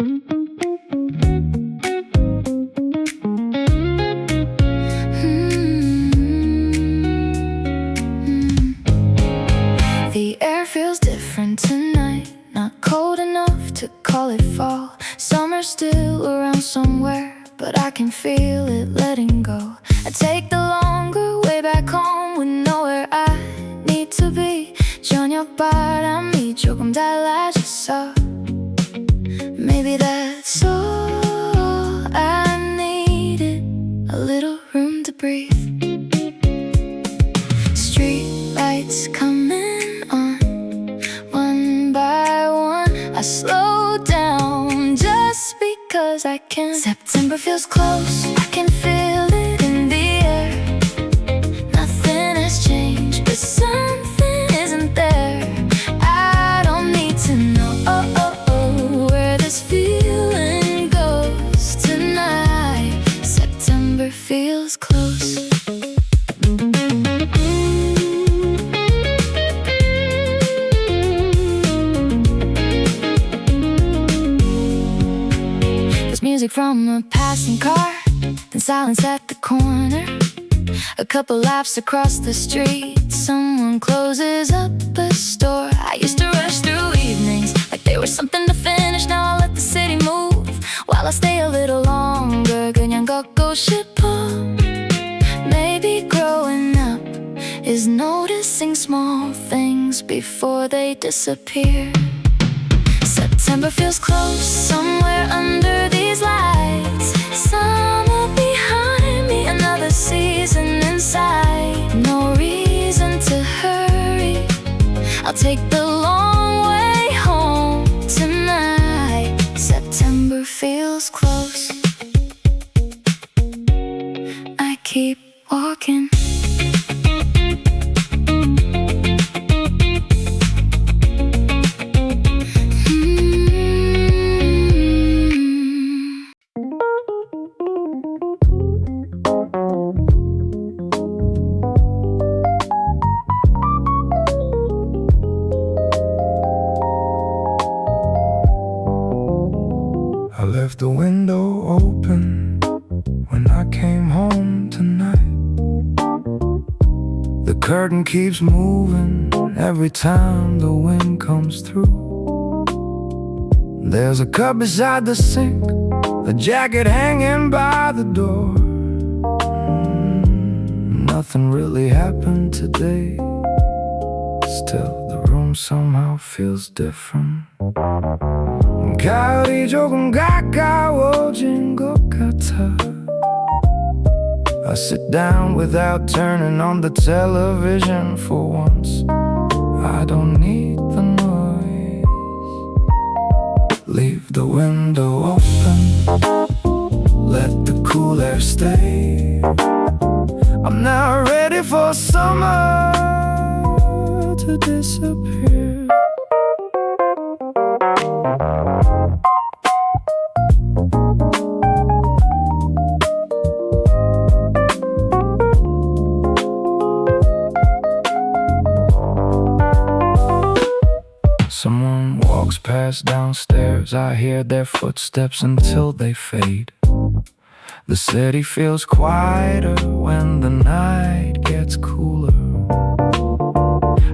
The air feels different tonight, not cold enough to call it fall. Summer's still around somewhere, but I can feel it letting go. I take the longer way back home with nowhere I need to be. 저녁바람이 조금 달라졌어. Maybe that's all I needed, a little room to breathe. Street lights coming on, one by one. I slow down just because I can. September feels close, I can feel it in the air. Nothing has changed, but something isn't there. I don't need to know where this feeling goes tonight. September feels close. Music from a passing car, then silence at the corner. A couple laps across the street, someone closes up a store. I used to rush through evenings like they were something to finish. Now I let the city move while I stay a little longer. 그냥 걷고 싶어. Maybe growing up is noticing small things before they disappear. September feels close, somewhere under these lights. Summer behind me, another season inside. No reason to hurry, I'll take the long way home tonight. September feels close, I keep walking. I left the window open when I came home tonight. The curtain keeps moving every time the wind comes through. There's a cup beside the sink, a jacket hanging by the door. Nothing really happened today. Still, the room somehow feels different. 가을이 조금 가까워진 것 같아. I sit down without turning on the television for once. I don't need the noise. Leave the window open, let the cool air stay. I'm not ready for summer to disappear. Someone walks past downstairs, I hear their footsteps until they fade. The city feels quieter when the night gets cooler.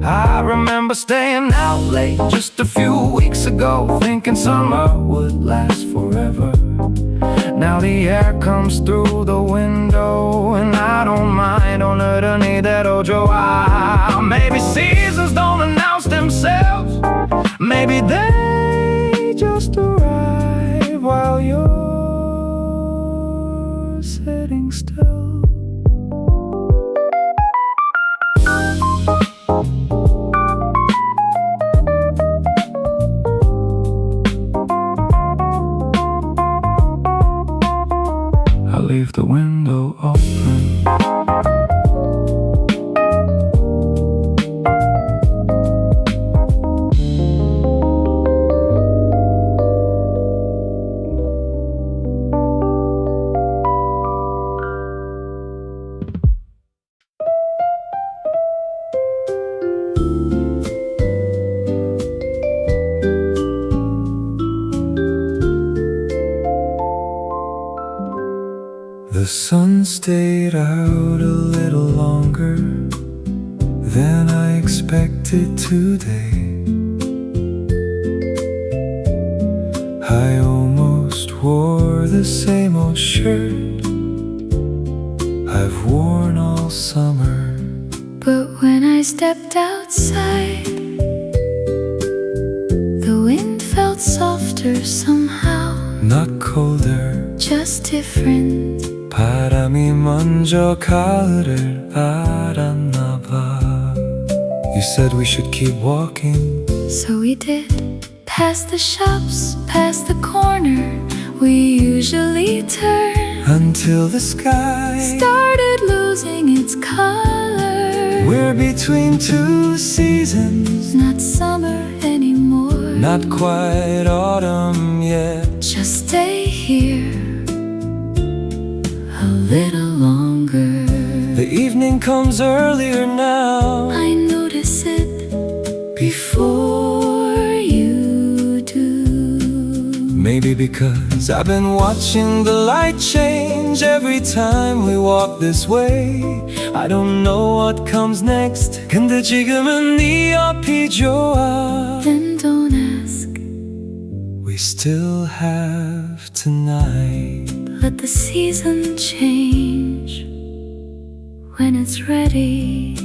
I remember staying out late just a few weeks ago, thinking summer would last forever. Now the air comes through the window and I don't mind. 오늘은 이대로 좋아. Maybe seasons don't announce themselves. Maybe they just arrive while you're sitting still. I leave the window open. sun stayed out a little longer than I expected today. I almost wore the same old shirt I've worn all summer. But when I stepped outside, the wind felt softer somehow. Not colder, just different. 바람이 먼저 가을을 알았나 봐. You said we should keep walking, So we did. Past the shops, past the corner we usually turn, until the sky started losing its color. We're between two seasons, Not summer anymore, not quite autumn yet. just stay here a little longer. The evening comes earlier now. I notice it before you do. Maybe because I've been watching the light change every time we walk this way. I don't know what comes next. 근데 지금은 네 옆이 좋아. Then don't ask, We still have tonight. let the season change when it's ready.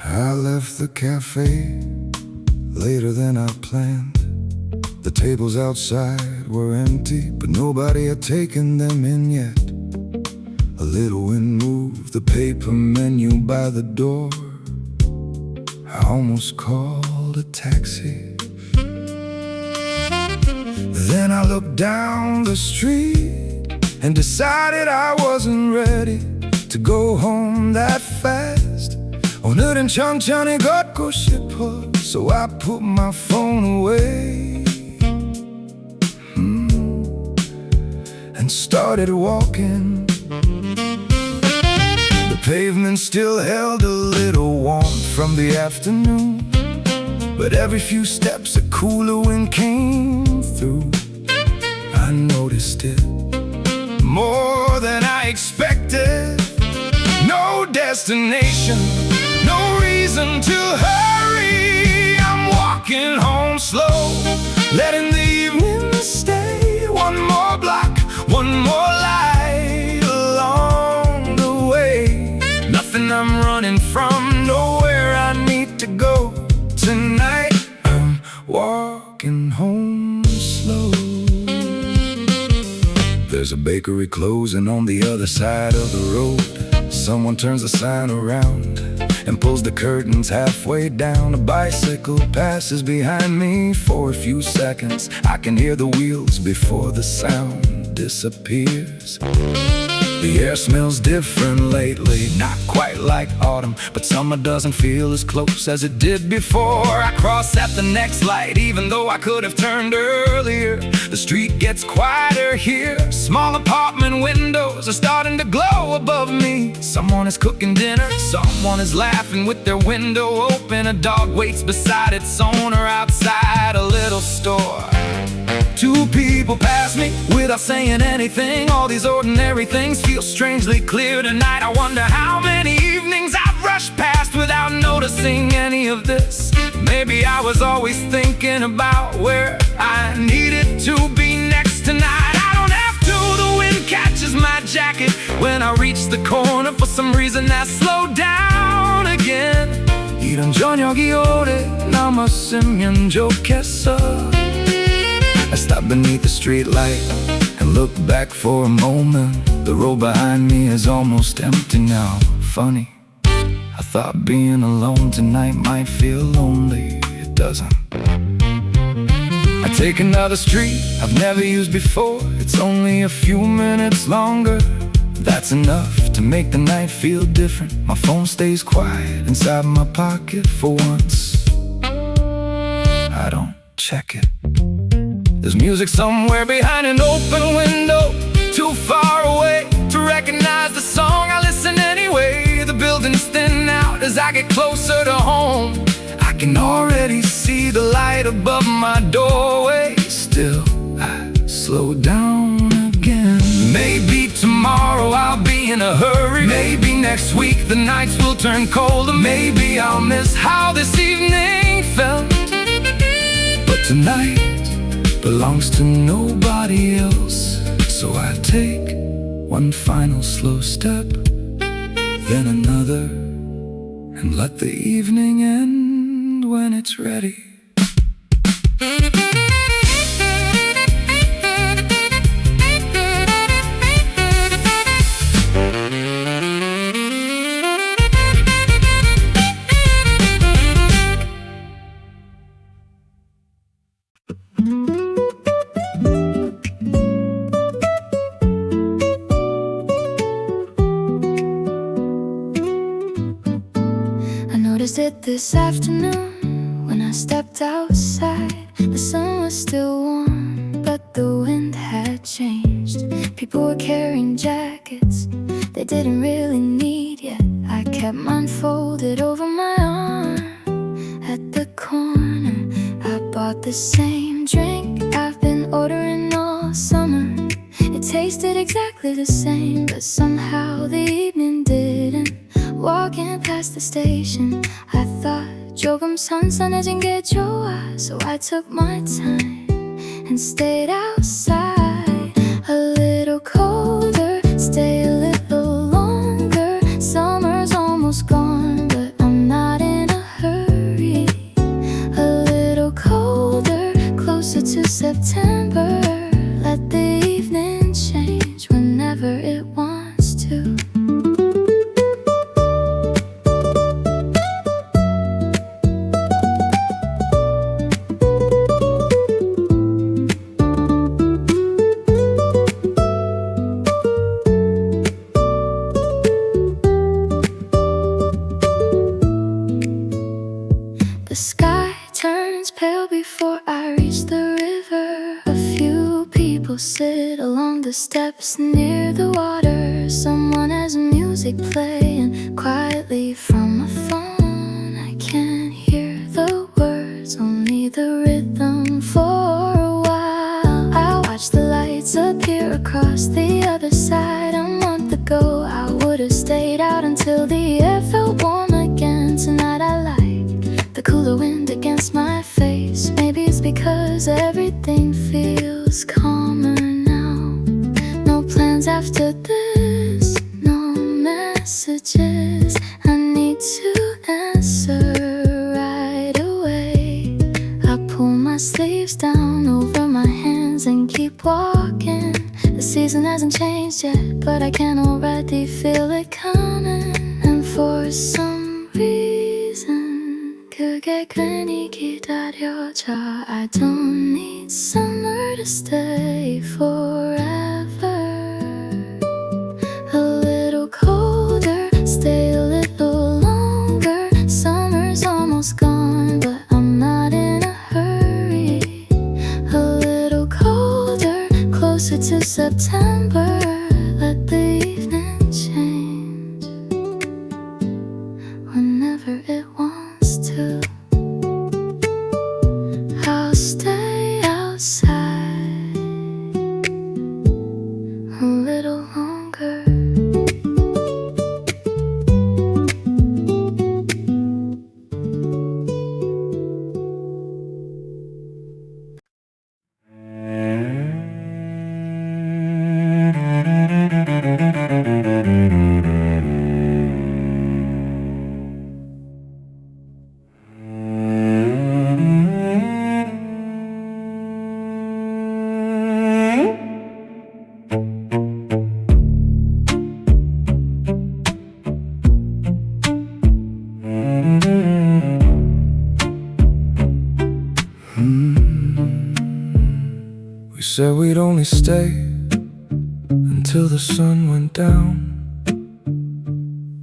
I left the cafe later than I planned. The tables outside were empty, but nobody had taken them in yet. A little wind moved the paper menu by the door. I almost called a taxi. Then I looked down the street and decided I wasn't ready to go home that fast. 오늘은 천천히 걷고 싶어, so I put my phone away and started walking. The pavement still held a little warmth from the afternoon, but every few steps a cooler wind came through. I noticed it more than I expected. No destination, no reason to hurry. I'm walking home slow, letting the evening stay. One more block, one more light along the way. Nothing I'm running from, nowhere I need to go. Tonight I'm walking home slow. There's a bakery closing on the other side of the road. Someone turns the sign around and pulls the curtains halfway down. A bicycle passes behind me for a few seconds. I can hear the wheels before the sound disappears. The air smells different lately, not quite like autumn, but summer doesn't feel as close as it did before. I cross at the next light, even though I could have turned earlier. The street gets quieter here. Small apartment windows are starting to glow above me. Someone is cooking dinner, someone is laughing with their window open. A dog waits beside its owner outside a little store. Two people pass me without saying anything. All these ordinary things feel strangely clear tonight. I wonder how many evenings I've rushed past without noticing any of this. Maybe I was always thinking about where I needed to be next tonight. I don't have to, the wind catches my jacket when I reach the corner. For some reason I slow down again. 이런 저녁이 오래 남았으면 좋겠어. I stop beneath the street light and look back for a moment. The road behind me is almost empty now. Funny, I thought being alone tonight might feel lonely. It doesn't. I take another street I've never used before. It's only a few minutes longer That's enough to make the night feel different. My phone stays quiet inside my pocket for once. I don't check it. There's music somewhere behind an open window, too far away to recognize the song. I listen anyway. The buildings thin out as I get closer to home. I can already see the light above my doorway. Still, I slow down again. Maybe tomorrow I'll be in a hurry. Maybe next week the nights will turn colder. Maybe I'll miss how this evening felt. But tonight belongs to nobody else. So I take one final slow step, then another, and let the evening end when it's ready. It this afternoon when I stepped outside. The sun was still warm, but the wind had changed. People were carrying jackets they didn't really need yet. I kept mine folded over my arm. At the corner I bought the same drink I've been ordering all summer. It tasted exactly the same, but somehow the evening didn't. Walking past the station, I thought 조금 선선해진 게 좋아. So I took my time and stayed outside. A little colder, stay a little longer. Summer's almost gone, but I'm not in a hurry. A little colder, closer to September. Let the evening change whenever it wants to. The sky turns pale before I reach the river. A few people sit along the steps near the water. Someone has music playing quietly from a phone. I can't hear the words, only the rhythm for a while. I watch the lights appear across the other side. A month ago I would have stayed out until the air felt warm again. Tonight I like the cooler wind against my face. Maybe it's because everything feels calmer now. No plans after this, no messages I need to answer right away. I pull my sleeves down over my hands and keep walking. The season hasn't changed yet, but I can already feel it coming. And for some reason 그게 괜히 기다려져. I don't need summer to stay forever. A little colder, stay a little longer. Summer's almost gone, but I'm not in a hurry. A little colder, closer to September. Let the evening change whenever it wants to. I'll stay outside a little longer. We said we'd only stay until the sun went down.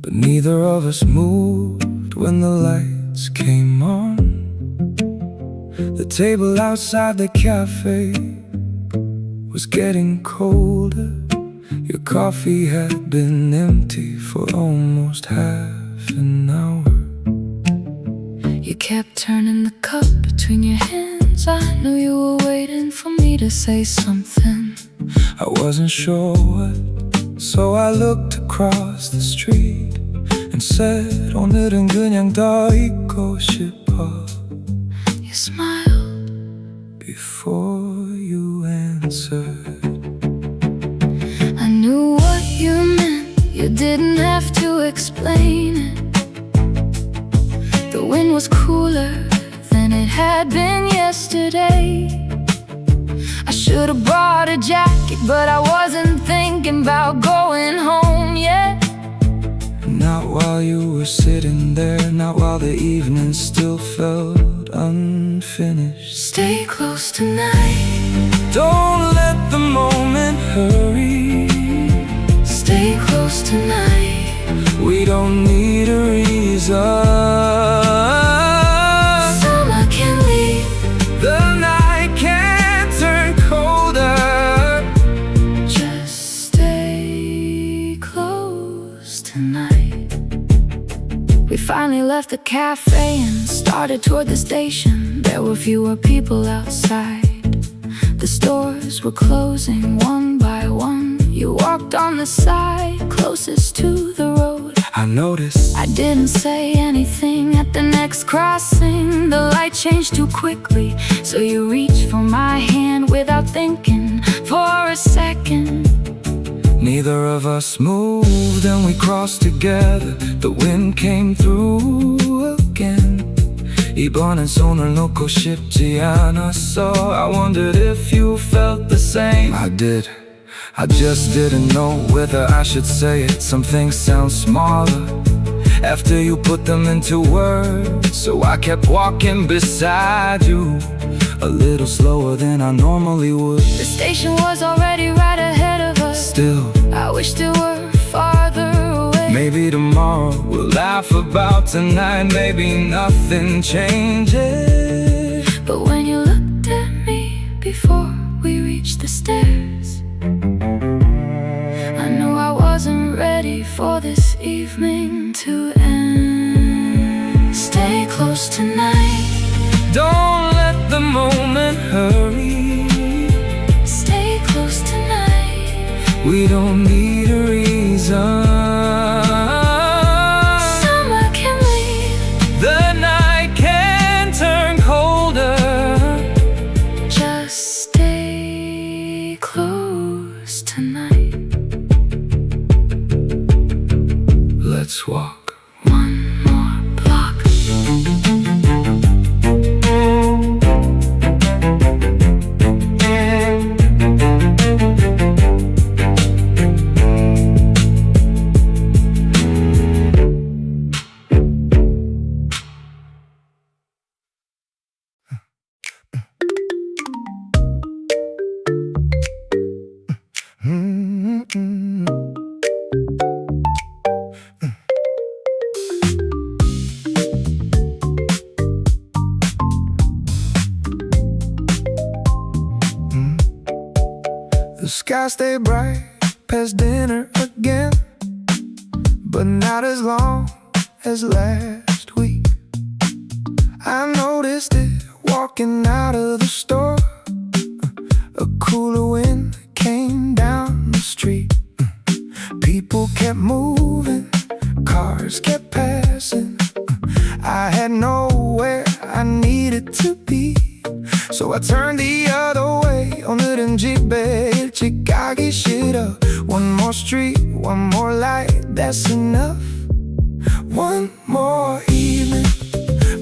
But neither of us moved when the lights came on. The table outside the cafe was getting colder. Your coffee had been empty for almost half an hour. You kept turning the cup between your hands. I knew you were waiting for me to say something. I wasn't sure what, so I looked across the street and said, 오늘은 그냥 더 있고 싶어. You smiled Before you answered, I knew what you meant. You didn't have to explain it. The wind was cooler than it had been yesterday. I should have brought a jacket, but I wasn't thinking about going home yet. not while you were sitting there, not while the evening still felt unfinished. Stay close tonight. Don't let the moment hurry. Stay close tonight. We don't need a reason. Summer can leave. The night can't turn colder. Just stay close tonight. We finally left the cafe and started toward the station. There were fewer people outside. The stores were closing one by one. You walked on the side closest to the road. I noticed I didn't say anything at the next crossing. The light changed too quickly, so you reached for my hand without thinking for a second. neither of us moved and we crossed together. The wind came through again. 이번엔 손을 놓고 싶지 않았어. I wondered if you felt the same. I did. I just didn't know whether I should say it. Some things sound smaller after you put them into words. So I kept walking beside you, a little slower than I normally would. The station was already right ahead of us. Still, I wished it were farther away. maybe tomorrow we'll laugh about tonight. Maybe nothing changes. But when you looked at me before we reached the stairs, I knew I wasn't ready for this evening to end. Stay close tonight. Don't let the moment hurry. Stay close tonight. We don't need a reason. Summer can leave. The night can turn colder. Just stay close tonight. Let's walk. One more block. The sky stayed bright past dinner again, but not as long as last week. I noticed it walking out of the store. A cooler wind came down the street. People kept moving, cars kept passing. I had nowhere I needed to be, so I turned the other way. 오늘은 집에 일찍 가기 싫어. One more street, one more light, that's enough. One more evening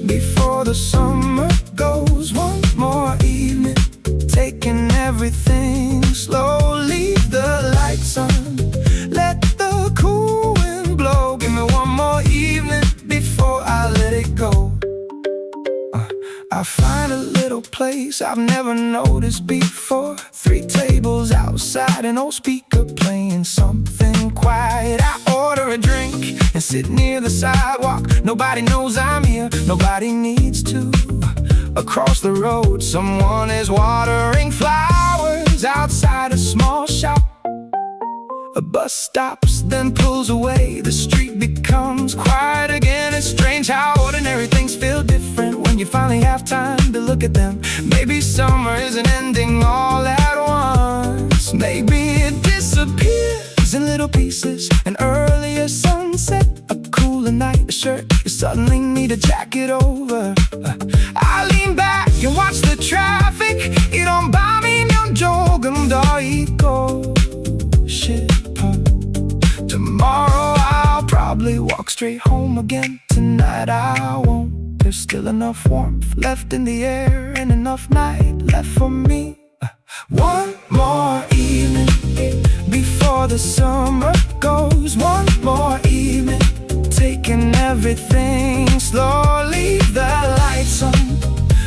before the summer goes. One more evening, taking everything slow. Leave the lights on, let the cool wind blow. Give me one more evening before I let it go. I find a little place I've never noticed before. 3 tables outside, an old speaker playing something quiet. I order a drink and sit near the sidewalk. Nobody knows I'm here, nobody needs to. Across the road, someone is watering flowers outside a small shop. A bus stops, then pulls away. The street becomes quiet again. It's strange how ordinary things feel different when you finally have time to look at them. Maybe summer isn't ending all at once. Maybe it disappears in little pieces. An earlier sunset, a cooler night, a shirt you suddenly need a jacket over. I lean back and watch the traffic. 이런 밤이면 조금 더 있고 싶어. Tomorrow I'll probably walk straight home again. Tonight I won't. There's still enough warmth left in the air and enough night left for me. One more evening before the summer goes. One more evening, taking everything slowly. Leave the lights on,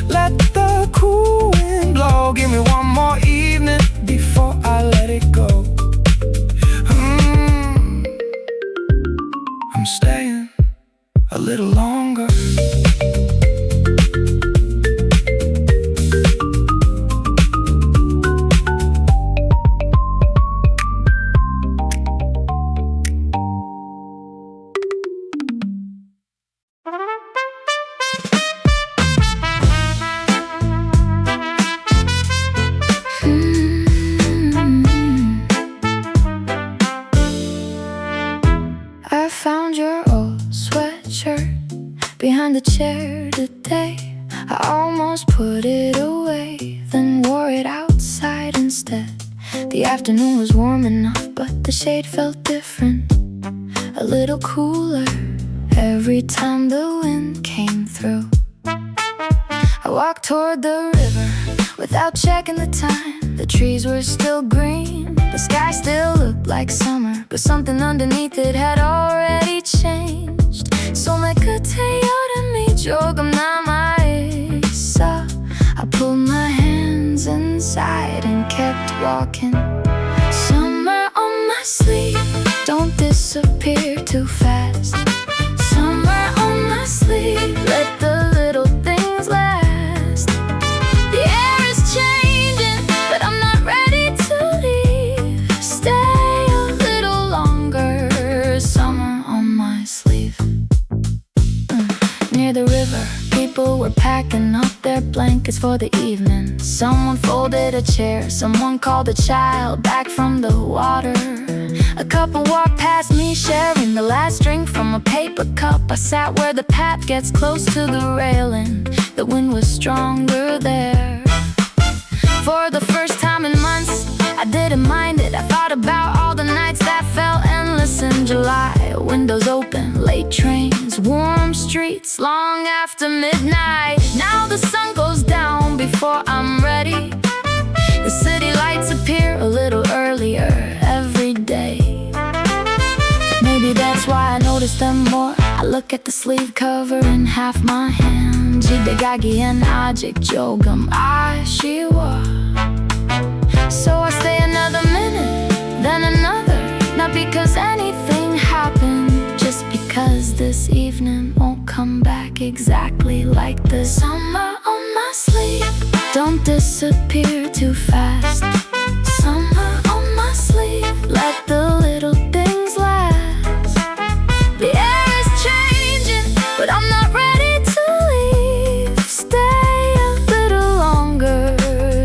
let the cool wind blow. Give me one more evening before I let it go. I'm staying a little longer. I found your old sweatshirt behind the chair today. I almost put it away, then wore it outside instead. The afternoon was warm enough, but the shade felt different, a little cooler every time the wind came through. I walked toward the river without checking the time. The trees were still green, the sky still looked like summer, but something underneath it had already changed. 손에 끝에 여름이 조금 남아있어. I pulled my hands inside and kept walking. Summer on my sleeve, don't disappear too fast. Summer on my sleeve, let the little things last. The air is changing, but I'm not ready to leave. Stay a little longer. Summer on my sleeve. Near the river, people were packing up their blankets for the evening. Someone folded a chair, someone called a child back from the water. A couple walked past me, sharing the last drink from a paper cup. I sat where the path gets close to the railing. The wind was stronger there. For the first time in months, I didn't mind it. I thought about all the nights that felt endless in July. Windows open, late trains, warm streets, long after midnight. Now the sun goes down before I'm ready. The city lights appear a little earlier every day. Maybe that's why I notice them more. I look at the sleeve cover in half my hand. 지대가기엔 아직 조금 아쉬워. So I stay another minute, then another. Not because anything happened, just because this evening won't come back exactly like the summer on my sleeve. Don't disappear too fast. Summer on my sleeve, let the little things last. The air is changing, but I'm not ready to leave. Stay a little longer.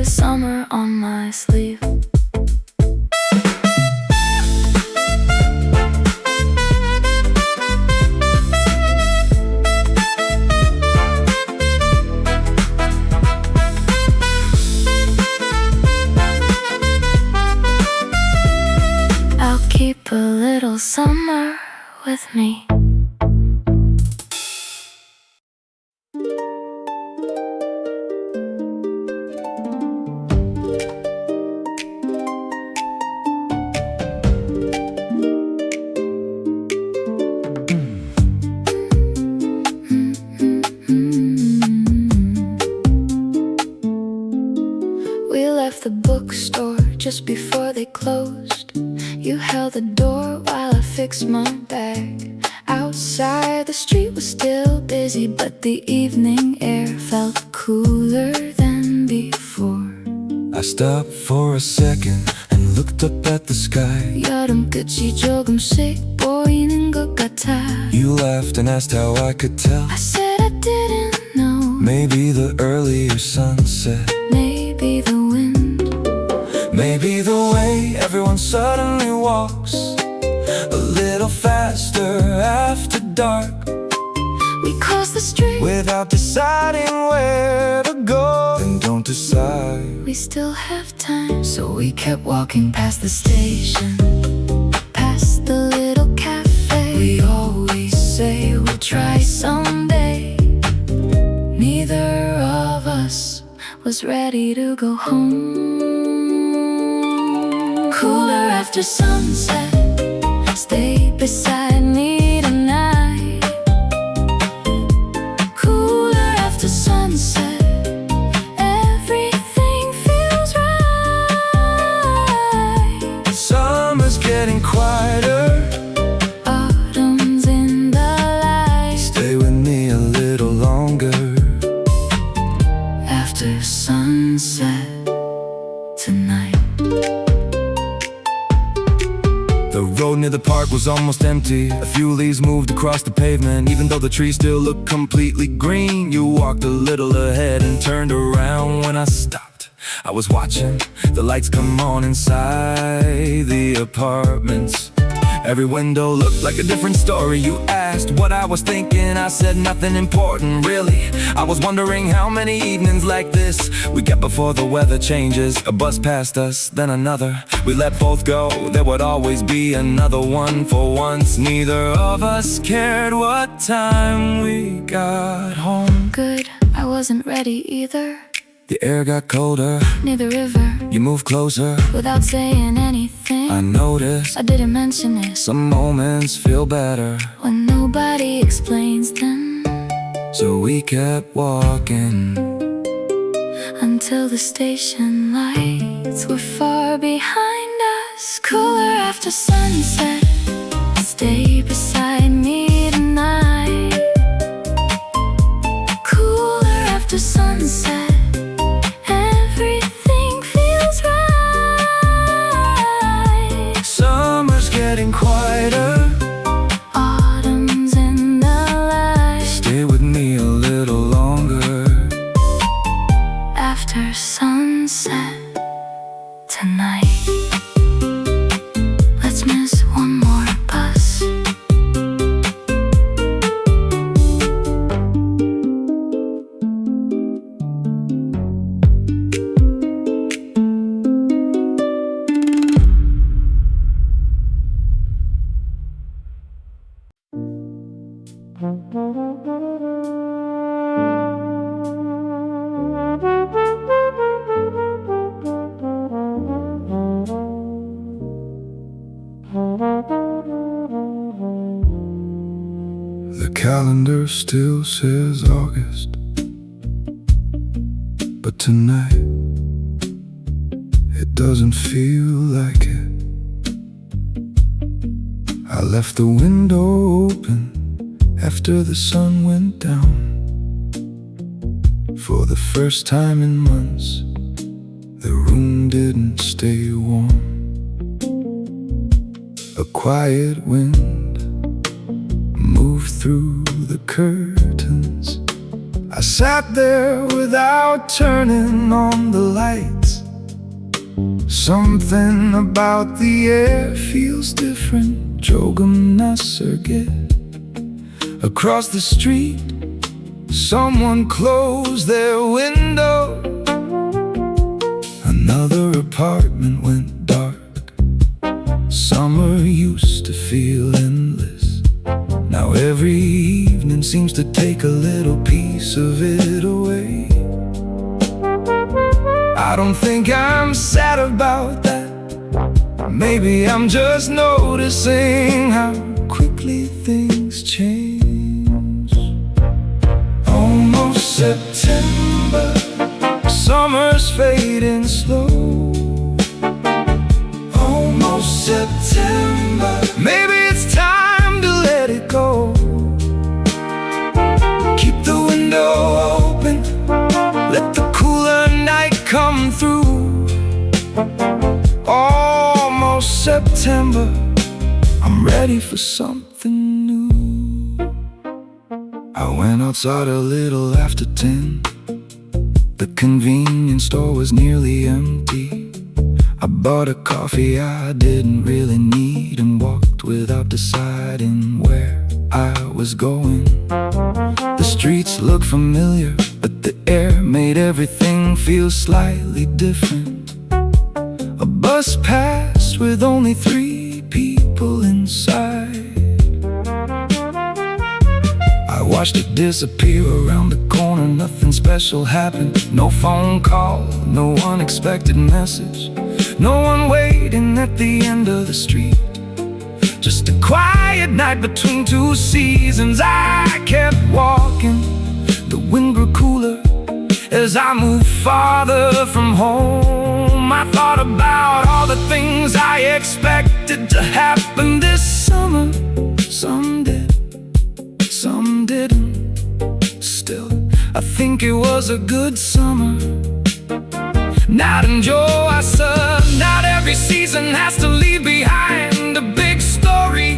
Summer on my sleeve. Keep a little summer with me. We left the bookstore just before they closed. You held the door while I fixed my bag. Outside the street was still busy, but the evening air felt cooler than before. I stopped for a second and looked up at the sky. 여름 끝이 조금씩 보이는 것 같아. You laughed and asked how I could tell. I said I didn't know. Maybe the earlier sunset, Maybe the wind, maybe the way everyone suddenly walks a little faster after dark, we crossed the street. without deciding where to go. Then don't decide. We still have time, so we kept walking past the station, past the little cafe. We always say we'll try someday. Neither of us was ready to go home. Cooler after sunset, stay beside me tonight. Cooler after sunset, everything feels right. Summer's getting quieter. Autumn's in the light. Stay with me a little longer. After sunset tonight. The road near the park was almost empty. A few leaves moved across the pavement. Even though the trees still looked completely green, you walked a little ahead and turned around when I stopped. I was watching the lights come on inside the apartments. Every window looked like a different story. You asked what I was thinking, I said nothing important, really. I was wondering how many evenings like this we get before the weather changes. A bus passed us, then another. We let both go, there would always be another one. For once, neither of us cared what time we got home. Good, I wasn't ready either. The air got colder, Near the river, you moved closer. without saying anything. I noticed I didn't mention it. some moments feel better. When nobody explains them, So we kept walking. until the station lights were far behind us. Cooler after sunset, stay beside me tonight. Cooler after sunset, everything feels right. Summer's getting quieter. Autumn's in the light. Stay with me a little longer. After sunset tonight. Let's miss one more bus. The calendar still says August, but tonight it doesn't feel like it. I left the window open after the sun went down. For the first time in months, the room didn't stay warm. A quiet wind moved through the curtains. I sat there without turning on the lights. Something about the air feels different. 조금 낯설게. Across the street, someone closed their window. Another apartment went dark. Summer used to feel endless. Now every evening seems to take a little piece of it away. I don't think I'm sad about that. Maybe I'm just noticing how quickly things change. Almost September, summer's fading slow. Almost September, September, I'm ready for something new. I went outside a little after 10. The convenience store was nearly empty. I bought a coffee I didn't really need and walked without deciding where I was going. The streets looked familiar, but the air made everything feel slightly different. A bus passed with only 3 people inside. I watched it disappear around the corner. Nothing special happened. No phone call, no unexpected message, no one waiting at the end of the street. Just a quiet night between 2 seasons. I kept walking. The wind grew cooler as I moved farther from home. I thought about all the things I expected to happen this summer. Some did, some didn't. Still, I think it was a good summer. Not enjoy sun. Not every season has to leave behind a big story.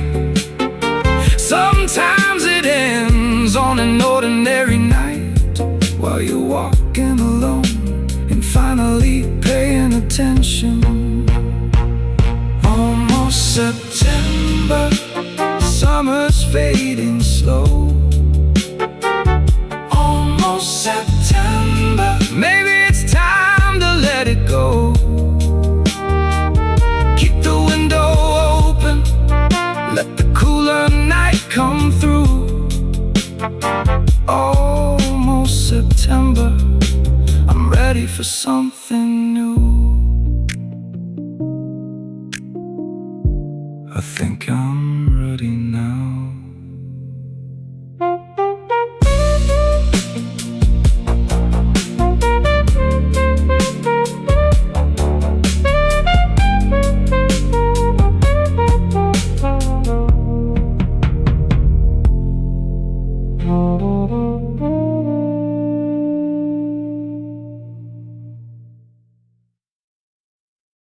Sometimes it ends on an ordinary night while you're walking alone and finally paying attention. Almost September, summer's fading slow. Almost September, maybe it's time to let it go. Keep the window open, let the cooler night come through. Almost September, I'm ready for something new. I think